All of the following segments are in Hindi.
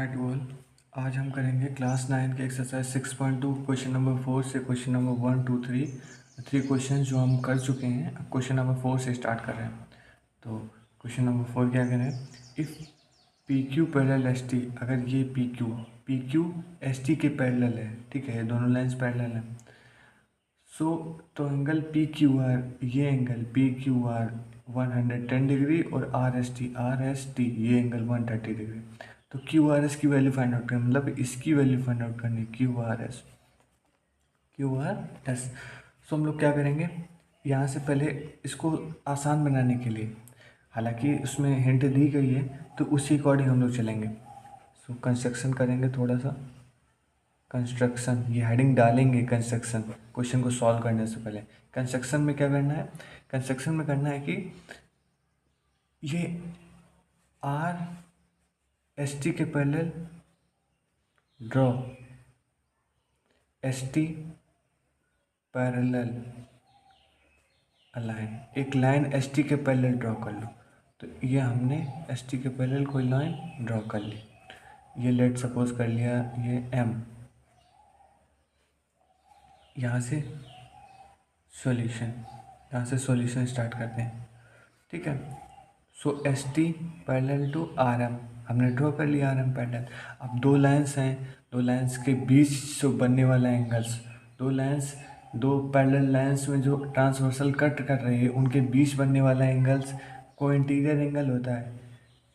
Hi to all. आज हम करेंगे क्लास 9 के एक्सरसाइज 6.2 क्वेश्चन नंबर 4 से क्वेश्चन नंबर 1 2 3 क्वेश्चन जो हम कर चुके हैं। अब क्वेश्चन नंबर 4 से स्टार्ट कर रहे हैं। तो क्वेश्चन नंबर 4 क्या करें, if P Q parallel S T, अगर ये पी क्यू एस टी के पैरेलल है, ठीक है, ये दोनों लाइन्स पैरेलल हैं। तो एंगल पी क्यू आर, ये angle P Q are 110 degree और आर एस टी ये एंगल 130 डिग्री। तो क्यू आर एस की वैल्यू फाइंड आउट करनी, मतलब इसकी वैल्यू फाइंड आउट करनी, क्यू आर एस। सो हम लोग क्या करेंगे, यहाँ से पहले इसको आसान बनाने के लिए, हालांकि उसमें हिंट दी गई है तो उसी अकॉर्डिंग हम लोग चलेंगे। सो कंस्ट्रक्शन करेंगे थोड़ा सा। कंस्ट्रक्शन, ये हेडिंग डालेंगे कंस्ट्रक्शन, क्वेश्चन को सॉल्व करने से पहले। कंस्ट्रक्शन में क्या करना है, कंस्ट्रक्शन में करना है कि ये आर एस टी के parallel draw, S T parallel align, एक लाइन एस टी के पैरेलल ड्रॉ कर लो। तो ये हमने एस टी के पैरेलल कोई लाइन ड्रॉ कर ली, ये लेट सपोज कर लिया ये एम। यहाँ से सॉल्यूशन स्टार्ट करते हैं, ठीक है। So S T parallel to R M हमने ड्रॉ कर लिया, आर एम पैरेलल। अब दो लाइंस हैं, दो लाइंस के बीच से बनने वाला एंगल्स, दो पैरेलल लाइंस में जो ट्रांसवर्सल कट कर रही है उनके बीच बनने वाला एंगल्स को इंटीरियर एंगल होता है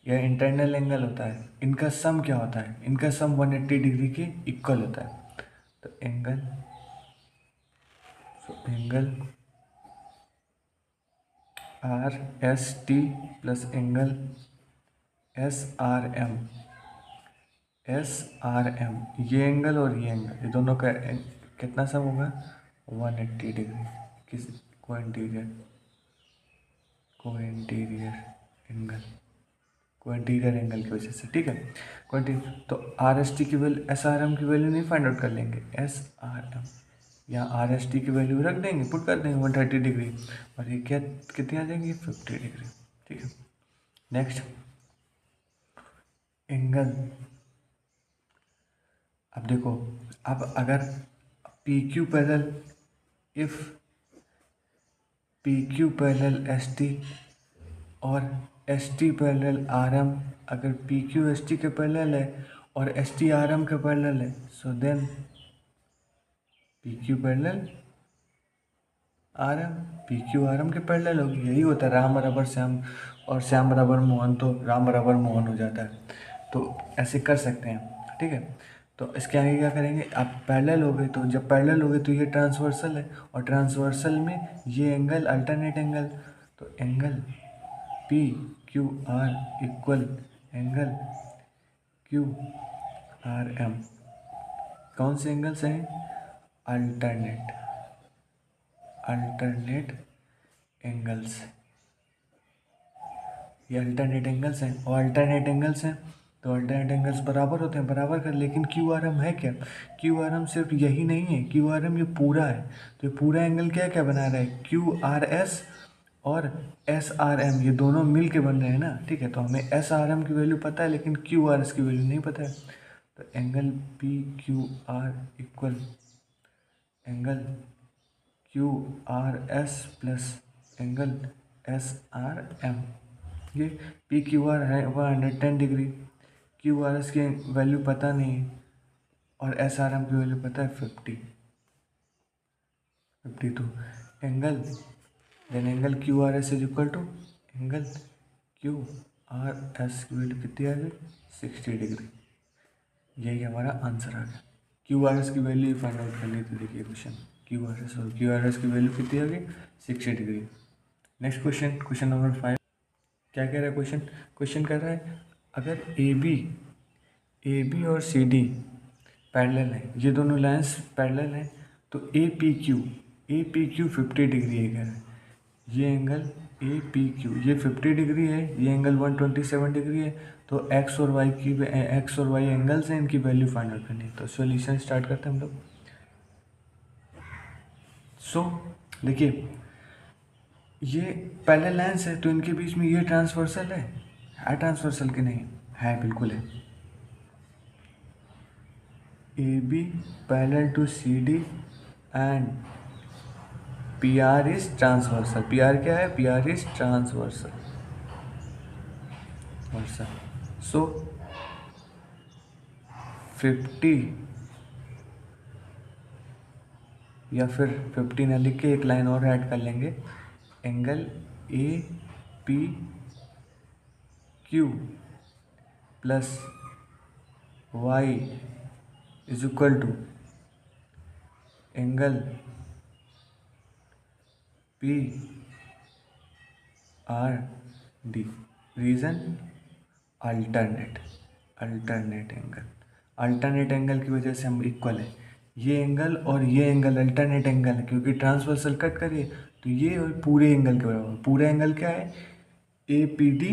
या इंटरनल एंगल होता है। इनका सम क्या होता है, इनका सम 180 डिग्री के इक्वल होता है। तो angle R S T plus angle S R M, ये एंगल और ये एंगल, ये दोनों का कितना सम होगा, 180 डिग्री। किस को इंटीरियर एंगल की वजह से, ठीक है। तो आर एस टी की वैल्यू, एस आर एम की वैल्यू नहीं फाइंड आउट कर लेंगे, एस आर एम यहाँ आर एस टी की वैल्यू रख देंगे, पुट कर देंगे 130 डिग्री, और ये क्या कितनी आ जाएंगी, 50 डिग्री, ठीक है। नेक्स्ट एंगल, अब देखो, अब अगर P Q parallel, if P Q parallel S T और S T parallel R M, अगर पी क्यू एस टी के पैरेलल है और एस टी आर एम के पैरेलल है, so then P Q parallel R M, P Q R M के पैरेलल होगी। यही होता है, राम बराबर श्याम और श्याम बराबर मोहन तो राम बराबर मोहन हो जाता है। तो ऐसे कर सकते हैं, ठीक है। तो इसके आगे क्या करेंगे, आप पैरेलल हो गए, तो जब पैरेलल हो गए तो ये ट्रांसवर्सल है, और ट्रांसवर्सल में ये एंगल अल्टरनेट एंगल, तो angle P Q R equal angle Q R M. कौन से एंगल्स हैं, अल्टरनेट एंगल्स, ये अल्टरनेट एंगल्स हैं, और अल्टरनेट एंगल्स हैं तो अल्टरनेट एंगल्स बराबर होते हैं, बराबर कर। लेकिन क्यू आर एम है क्या, क्यू आर एम सिर्फ यही नहीं है, क्यू आर एम ये पूरा है। तो ये पूरा एंगल क्या क्या बना रहा है, क्यू आर एस और एस आर एम, ये दोनों मिल के बन रहे हैं ना, ठीक है। तो हमें एस आर एम की वैल्यू पता है लेकिन क्यू आर एस की वैल्यू नहीं पता है। तो angle P Q R equal angle Q R S plus angle S R M. ये पी क्यू आर है 110 डिग्री, क्यू आर एस की वैल्यू पता नहीं, और एस आर एम की वैल्यू पता है 52 angle, then angle Q R S is equal to angle Q R S की वैल्यू कितनी आ गई, 60 डिग्री। यही हमारा आंसर आ गया। क्यू आर एस की वैल्यू फाइंड आउट करनी थी, देखिए क्वेश्चन क्यू आर एस की वैल्यू कितनी आ गई, 60 डिग्री। नेक्स्ट क्वेश्चन नंबर 5 क्या कह रहा है, क्वेश्चन कह रहा है अगर ए बी और सी डी पैरेलल है, ये दोनों लाइंस पैरेलल हैं, तो ए पी क्यू 50 डिग्री है, कह रहा है ये एंगल ए पी क्यू ये 50 डिग्री है, ये एंगल 127 डिग्री है। तो एक्स और वाई एंगल्स हैं, इनकी वैल्यू फाइंड आउट करनी है। तो सॉल्यूशन स्टार्ट करते हैं हम लोग। सो देखिए, ये पैरेलल लाइंस है तो इनके बीच में ये ट्रांसवर्सल है ट्रांसवर्सल के नहीं है, बिल्कुल है। AB parallel to CD and PR is transversal. PR क्या है? PR is transversal. So 50 या फिर 50 ना लिख के एक लाइन और ऐड कर लेंगे, angle APQ plus Y is equal to angle PRD. Reason alternate angle की वजह से हम इक्वल है। ये एंगल और ये एंगल अल्टरनेट एंगल है, क्योंकि ट्रांसवर्सल कट करिए तो ये और पूरे एंगल के बराबर। पूरा एंगल क्या है? APD,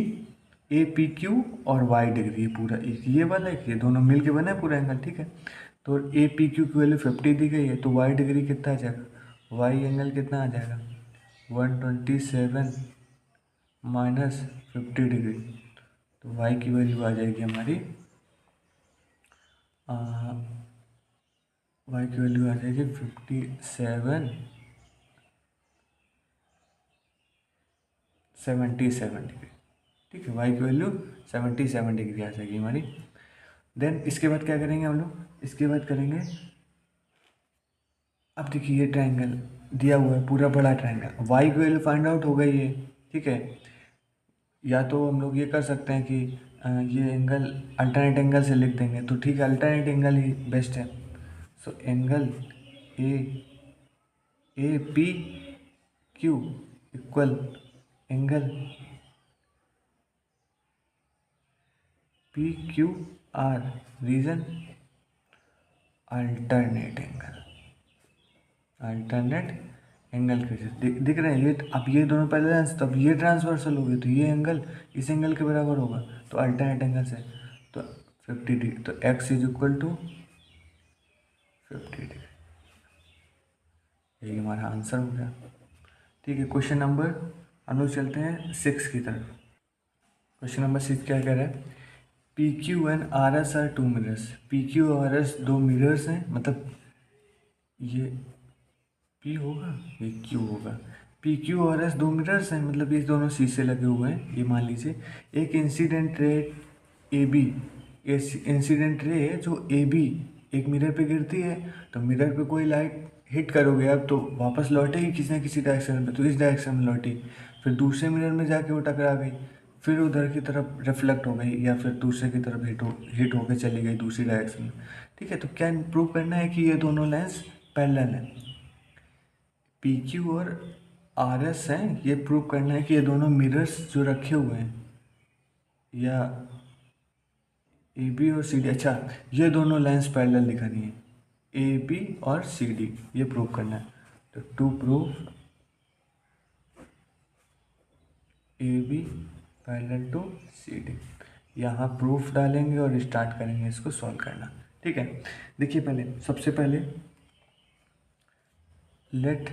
APQ और Y डिग्री, ये पूरा एक ये वाला है, ये दोनों मिल के बना है पूरा एंगल, ठीक है। तो APQ की वैल्यू 50 दी गई है, तो Y डिग्री कितना आ जाएगा? Y एंगल कितना आ जाएगा? 127 माइनस 50 डिग्री। तो Y की वैल्यू आ जाएगी हमारी Y की वैल्यू आ जाएगी 77 डिग्री, ठीक है। Y की वैल्यू 77 डिग्री आ जाएगी हमारी। देन इसके बाद क्या करेंगे हम लोग? इसके बाद करेंगे, अब देखिए ये ट्रायंगल दिया हुआ है, पूरा बड़ा ट्रायंगल, Y की वैल्यू फाइंड आउट हो गई है, ठीक है। या तो हम लोग ये कर सकते हैं कि ये एंगल अल्टरनेट एंगल से लिख देंगे, तो ठीक है, अल्टरनेट एंगल ही बेस्ट है। So angle APQ equal angle PQR। Reason alternate angle के दिख रहे हैं ये। अब ये दोनों पैरेलल, तब ये ट्रांसवर्सल होगी, तो ये एंगल इस एंगल के बराबर होगा, तो अल्टरनेट एंगल से तो 50 डिग्री, तो x is equal to 50 degree. यही हमारा आंसर हो गया, ठीक है। क्वेश्चन नंबर, हम लोग चलते हैं 6 की तरफ। क्वेश्चन नंबर 6 क्या कह रहा है? PQ and RS are 2 mirrors. PQ और RS दो मिरर्स हैं, मतलब ये P होगा, ये Q होगा। PQ और RS दो मिरर्स हैं, मतलब ये दोनों शीशे लगे हुए हैं। ये मान लीजिए एक incident ray AB, incident ray है जो AB एक मिरर पे गिरती है, तो मिरर पे कोई लाइट हिट करोगे अब तो वापस लौटेगी किसी न किसी डायरेक्शन में, तो इस डायरेक्शन में लौटी, फिर दूसरे मिरर में जाके वो टकरा गई, फिर उधर की तरफ रिफ्लेक्ट हो गई, या फिर दूसरे की तरफ हिट होकर चली गई दूसरी डायरेक्शन में, ठीक है। तो क्या प्रूव करना है कि ये दोनों लेंस पैरेलल हैं। PQ और RS हैं, ये प्रूव करना है कि ये दोनों मिरर्स जो रखे हुए हैं, या AB और CD, अच्छा ये दोनों लेंस पैरेलल दिखानी है, AB और CD, ये प्रूव करना है। तो to prove AB parallel to CD, यहाँ प्रूफ डालेंगे और स्टार्ट करेंगे इसको सॉल्व करना, ठीक है। देखिए पहले, सबसे पहले लेट,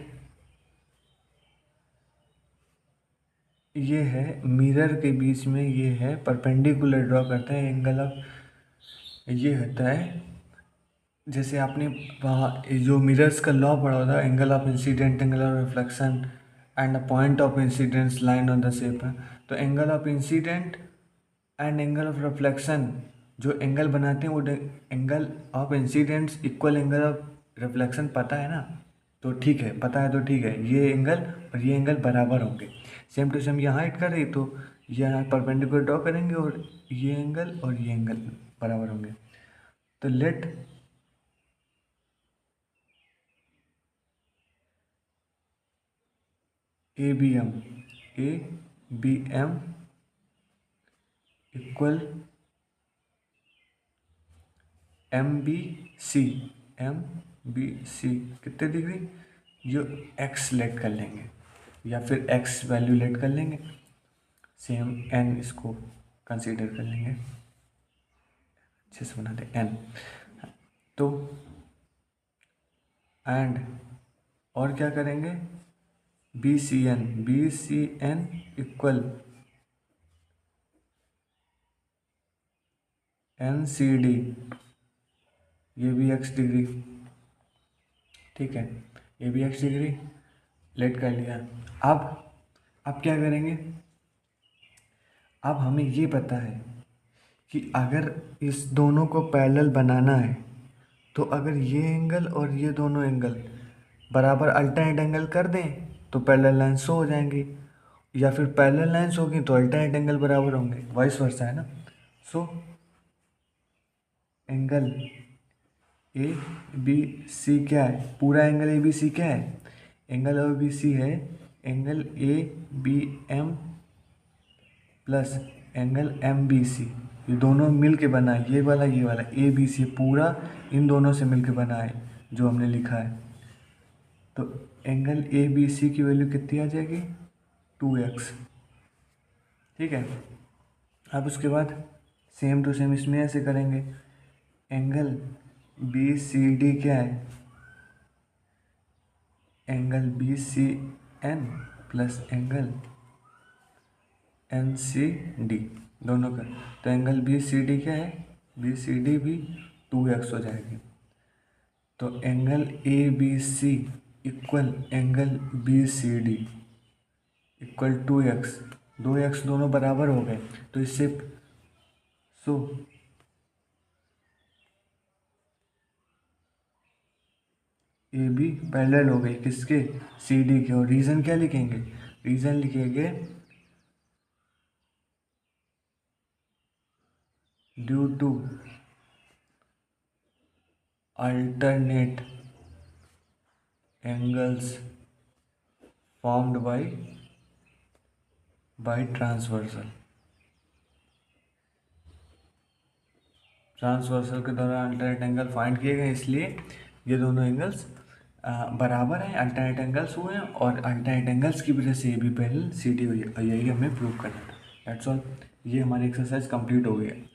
ये है मिरर के बीच में, ये है परपेंडिकुलर, ड्रॉ करते हैं एंगल ऑफ, ये होता है जैसे आपने वहाँ जो मिरर्स का लॉ पढ़ा था, angle of incident, angle of reflection and a point of incidence line on the shape है। तो angle of incident and angle of reflection जो एंगल बनाते हैं, वो angle of incidents equal angle of reflection, पता है ना? तो ठीक है, पता है तो ठीक है, ये एंगल और ये एंगल बराबर होंगे, सेम टू सेम यहाँ हिट कर रही, तो यहाँ परपेंडिकुलर ड्रॉ करेंगे और ये एंगल बराबर होंगे। तो लेट ABM इक्वल MBC कितने डिग्री, जो x लेट कर लेंगे या फिर x वैल्यू लेट कर लेंगे, सेम n इसको कंसीडर कर लेंगे, अच्छे से बना दे n। तो एंड और क्या करेंगे, BCN इक्वल NCD ये भी x डिग्री, ठीक है, ये भी x डिग्री लेट कर लिया। अब क्या करेंगे, अब हमें ये पता है कि अगर इस दोनों को पैरेलल बनाना है तो अगर ये एंगल और ये दोनों एंगल बराबर अल्टरनेट एंगल कर दें तो पैरेलल लाइन्स शो हो जाएंगी, या फिर पैरेलल लाइन्स होगी तो अल्टरनेट एंगल बराबर होंगे, वाइस वर्सा है ना। सो एंगल ए बी सी क्या है, पूरा एंगल ए बी सी क्या है, एंगल ए बी सी है angle A B M plus angle M B C, ये दोनों मिल के बना है, ये वाला ए बी सी पूरा इन दोनों से मिल के बना है जो हमने लिखा है। तो एंगल ए बी सी की वैल्यू कितनी आ जाएगी, 2x, ठीक है। अब उसके बाद सेम टू सेम इसमें ऐसे करेंगे, एंगल बी सी डी क्या है, angle B C N plus angle N C D दोनों का, तो एंगल बी सी डी क्या है, बी सी डी भी 2x हो जाएगी। तो angle A B C equal angle B C D equal 2x, 2x दोनों बराबर हो गए, तो इससे सो ए बी पैरेलल हो गई किसके, सी डी के। और रीज़न क्या लिखेंगे, रीज़न लिखेंगे due to alternate angles formed by transversal के दौरान अल्टरनेट एंगल फाइंड किए गए, इसलिए ये दोनों एंगल्स बराबर हैं, अल्टरनेट एंगल्स हुए हैं, और अल्टरनेट एंगल्स की वजह से A B parallel C D हुई है, यही हमें प्रूव करना था। दैट्स ऑल, ये हमारी एक्सरसाइज कंप्लीट हो गई है।